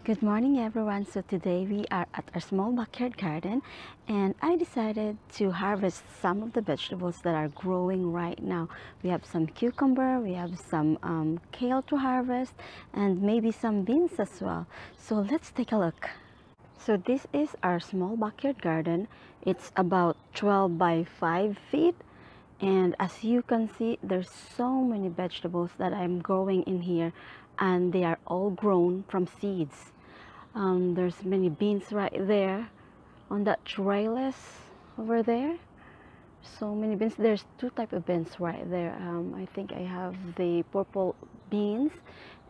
Good morning everyone. So today we are at our small backyard garden and I decided to harvest some of the vegetables that are growing right now. We have some cucumber, we have some kale to harvest and maybe some beans as well. So let's take a look. So this is our small backyard garden. It's about 12 by 5 feet. And as you can see, there's so many vegetables that I'm growing in here and they are all grown from seeds. There's many beans right there on that trellis over there. So many beans. There's two types of beans right there. I think I have the purple beans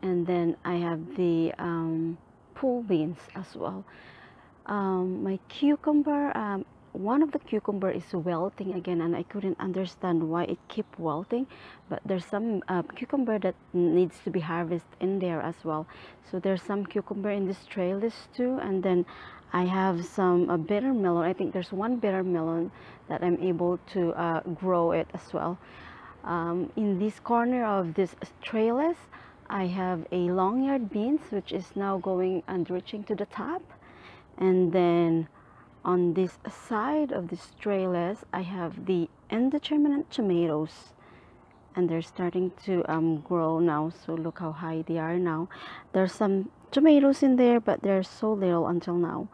and then I have the pole beans as well. My cucumber, one of the cucumber is wilting again and I couldn't understand why it kept wilting, but there's some cucumber that needs to be harvested in there as well. So there's some cucumber in this trellis too, and then I have some bitter melon. I think there's one bitter melon that I'm able to grow it as well. In this corner of this trellis I have a long-yard beans which is now going and reaching to the top. And then on this side of this trellis, I have the indeterminate tomatoes, and they're starting to grow now. So look how high they are now. There's some tomatoes in there, but they're so little until now.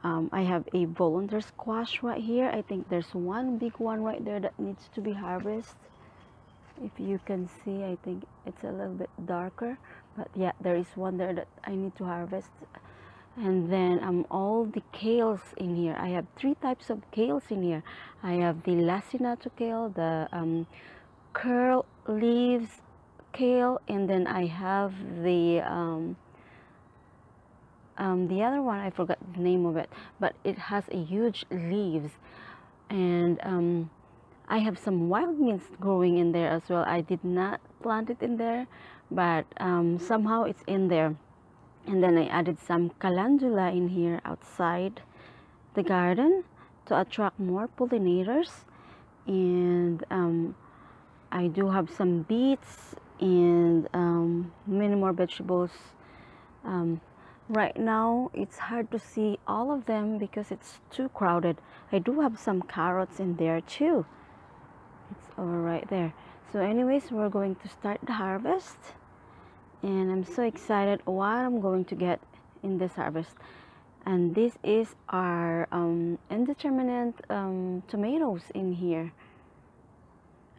I have a volunteer squash right here. I think there's one big one right there that needs to be harvested. If you can see, I think it's a little bit darker, but yeah, there is one there that I need to harvest. And then all the kales in here. I have three types of kales in here. I have the lacinato kale, the curl leaves kale, and then I have the other one. I forgot the name of it, but it has a huge leaves. And I have some wild beans growing in there as well. I did not plant it in there, but somehow it's in there. And then I added some calendula in here outside the garden to attract more pollinators. And I do have some beets and many more vegetables. Right now it's hard to see all of them because it's too crowded. I do have some carrots in there too. It's over right there. So anyways, we're going to start the harvest. And I'm so excited what I'm going to get in this harvest. And this is our indeterminate tomatoes in here.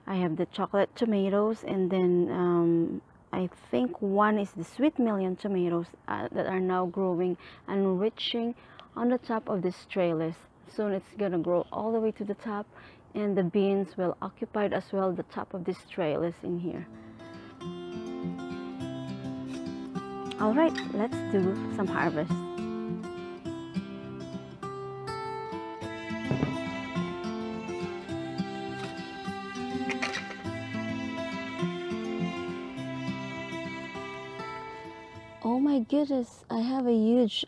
I have the chocolate tomatoes, and then I think one is the sweet million tomatoes that are now growing and reaching on the top of this trellis. Soon it's gonna grow all the way to the top, and the beans will occupy as well the top of this trellis in here. All right, let's do some harvest. Oh my goodness, I have a huge,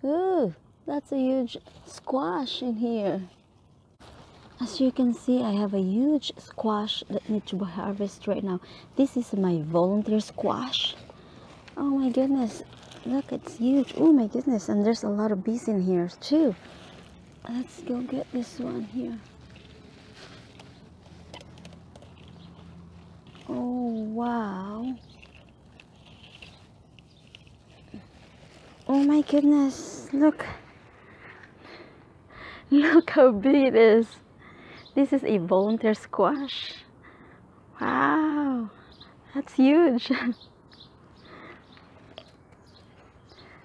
ooh, that's a huge squash in here. As you can see, I have a huge squash that needs to be harvested right now. This is my volunteer squash. Oh my goodness, look, it's huge. Oh my goodness, and there's a lot of bees in here too. Let's go get this one here. Oh wow. Oh my goodness, look. Look how big it is. This is a volunteer squash. Wow, that's huge.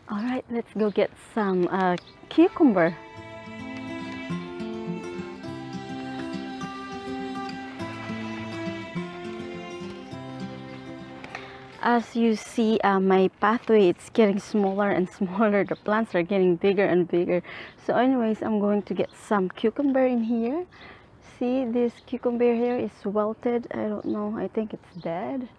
All right, let's go get some cucumber. As you see, my pathway, it's getting smaller and smaller. The plants are getting bigger and bigger. So anyways, I'm going to get some cucumber in here. See, this cucumber here is wilted. I don't know, I think it's dead.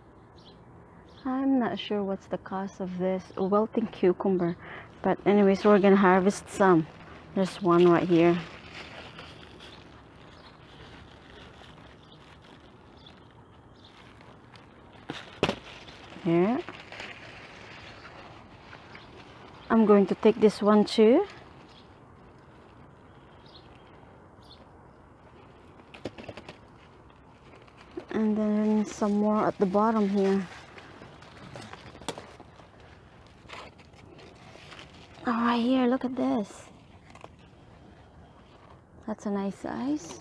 I'm not sure what's the cause of this wilting cucumber, but anyways, we're gonna harvest some. There's one right here. Here. I'm going to take this one too. And then some more at the bottom here. Oh, right here, look at this. That's a nice size.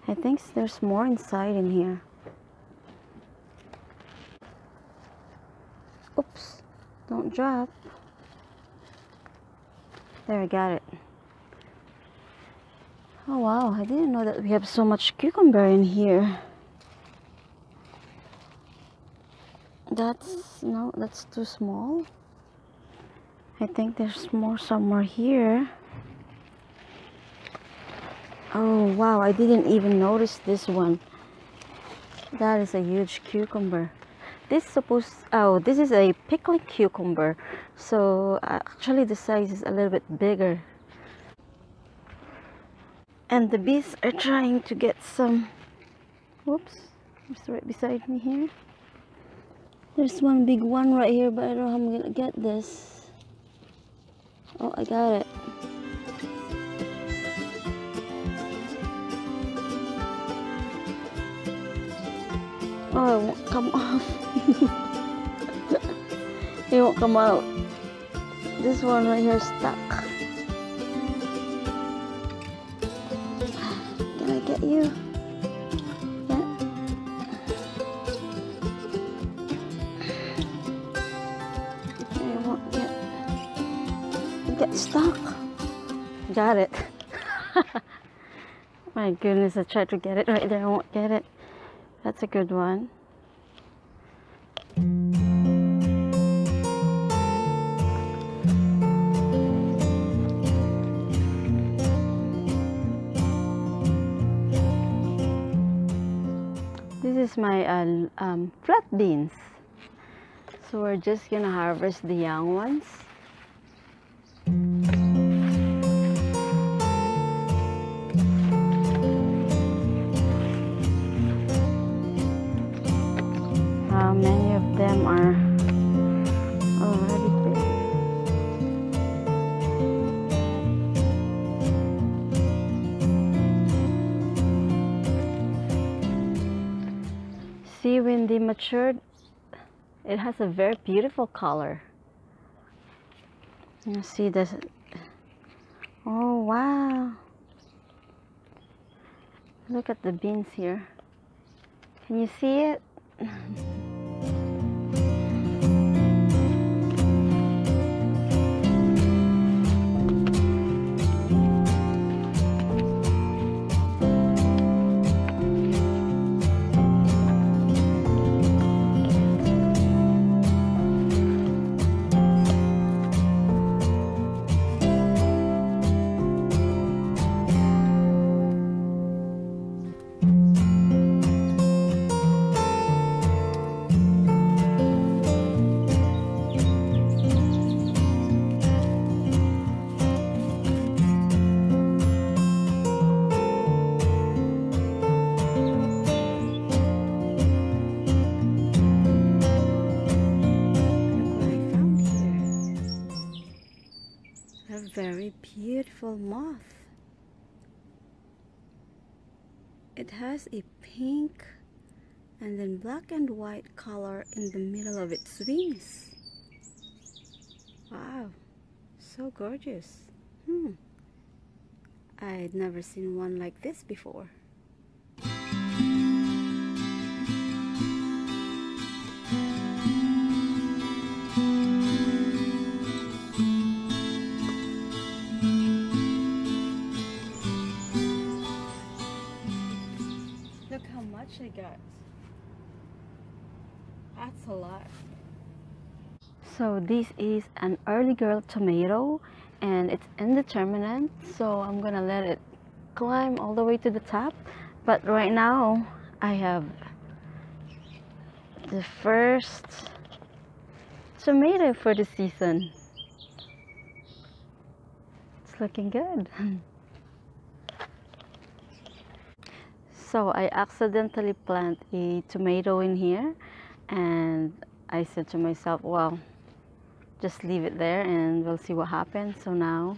I think there's more inside in here. Oops, don't drop. There, I got it. Oh wow, I didn't know that we have so much cucumber in here. No, that's too small. I think there's more somewhere here. Oh wow, I didn't even notice this one. That is a huge cucumber. This is a pickled cucumber. So actually the size is a little bit bigger. And the bees are trying to get some. Whoops, it's right beside me here. There's one big one right here, but I don't know how I'm gonna get this. Oh, I got it. Oh, it won't come off. It won't come out. This one right here is stuck. Can I get you? Yeah. It won't get stuck. Got it. My goodness, I tried to get it right there. I won't get it. That's a good one. This is my flat beans. So we're just gonna harvest the young ones. How many of them are already big? See, when they matured, it has a very beautiful color. You see this? Oh wow! Look at the beans here. Can you see it? Very beautiful moth. It has a pink and then black and white color in the middle of its wings. Wow, so gorgeous. I'd never seen one like this before. Look how much I got. That's a lot. So this is an early girl tomato and it's indeterminate, so I'm gonna let it climb all the way to the top. But right now I have the first tomato for the season. It's looking good. So I accidentally planted a tomato in here and I said to myself, well, just leave it there and we'll see what happens. So now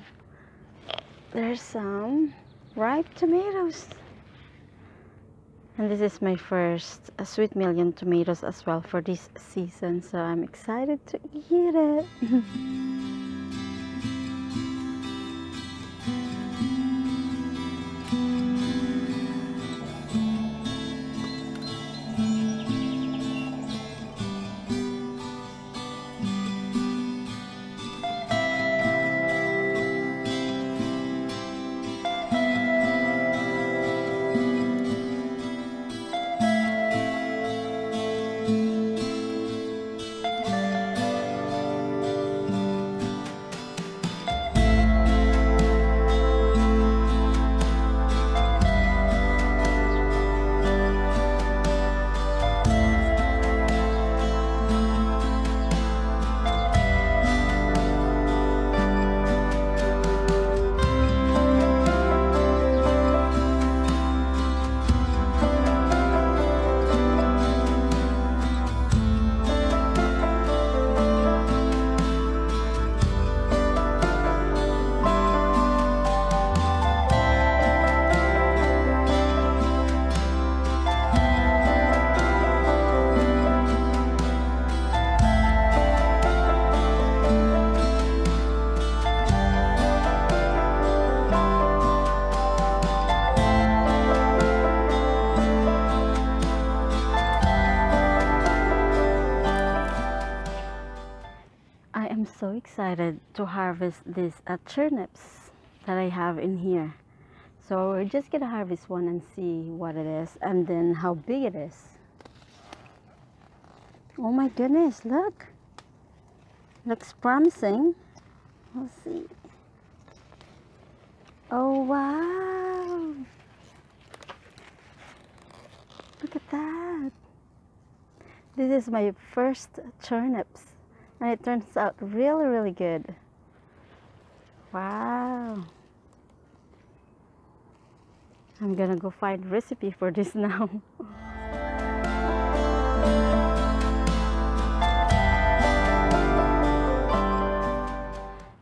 there's some ripe tomatoes. And this is my first sweet million tomatoes as well for this season. So I'm excited to eat it. So excited to harvest these turnips that I have in here. So we're just gonna harvest one and see what it is and then how big it is. Oh my goodness, look, looks promising. Let's see. Oh wow, look at that. This is my first turnips. And it turns out really, really good. Wow. I'm gonna go find a recipe for this now.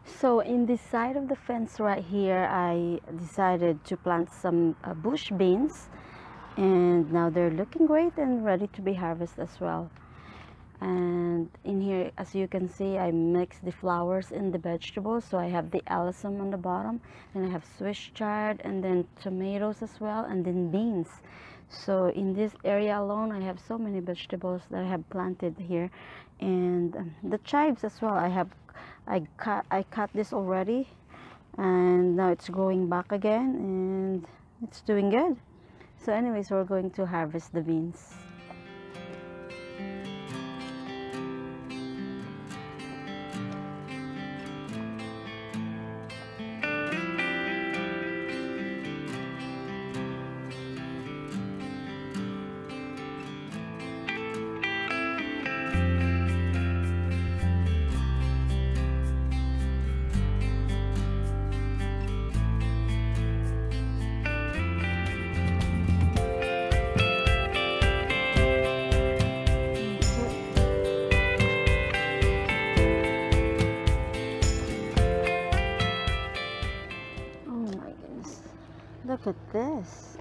So in this side of the fence right here, I decided to plant some bush beans. And now they're looking great and ready to be harvested as well. And in here, as you can see, I mixed the flowers in the vegetables. So I have the alyssum on the bottom, and I have Swiss chard, and then tomatoes as well, and then beans. So in this area alone, I have so many vegetables that I have planted here. And the chives as well, I cut this already, and now it's growing back again, and it's doing good. So anyways, we're going to harvest the beans. Look at this.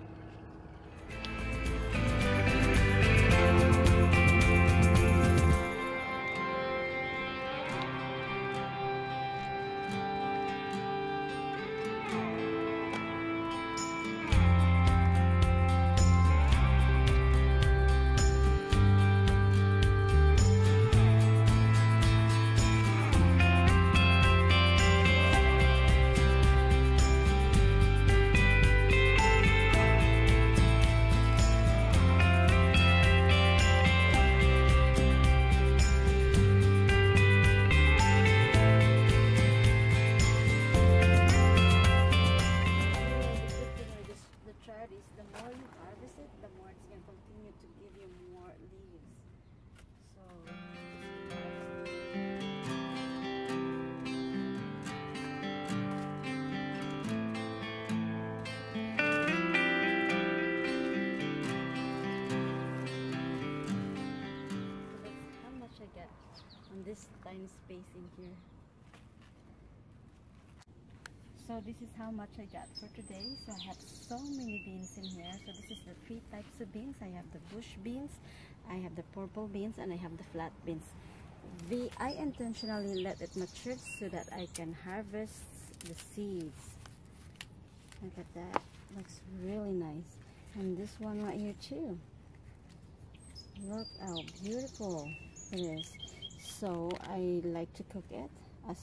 tiny space in here. So this is how much I got for today. So I have so many beans in here. So this is the 3 types of beans. I have the bush beans, I have the purple beans, and I have the flat beans. I intentionally let it mature so that I can harvest the seeds. Look at that. Looks really nice. And this one right here too. Look how beautiful it is. So I like to cook it as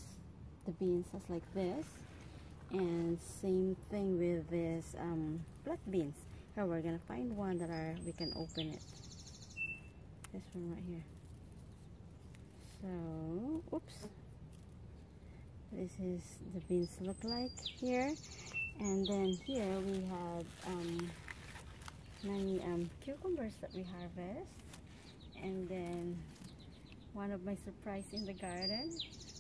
the beans as like this. And same thing with this black beans. Here we're gonna find one that we can open it. This one right here. So, oops. This is the beans look like here. And then here we have many cucumbers that we harvest. And then one of my surprise in the garden,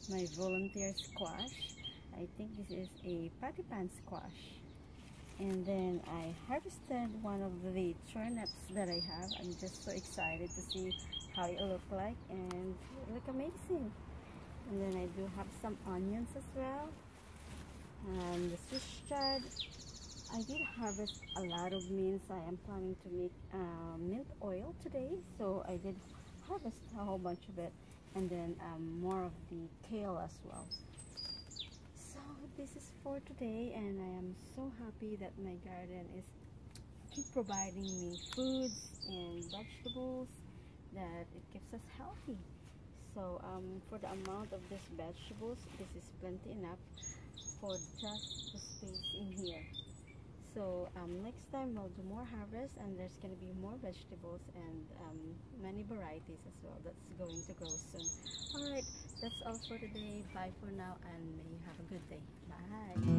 my volunteer squash. I think this is a patty pan squash. And then I harvested one of the turnips that I have. I'm just so excited to see how it look like, and it look amazing. And then I do have some onions as well. And the Swiss chard. I did harvest a lot of mints. I am planning to make mint oil today, so I did harvest a whole bunch of it. And then more of the kale as well. So this is for today, and I am so happy that my garden is providing me foods and vegetables that it keeps us healthy. So for the amount of these vegetables, this is plenty enough for just the space in here. So next time we'll do more harvest, and there's going to be more vegetables and many varieties as well that's going to grow soon. Alright, that's all for today. Bye for now, and may you have a good day. Bye.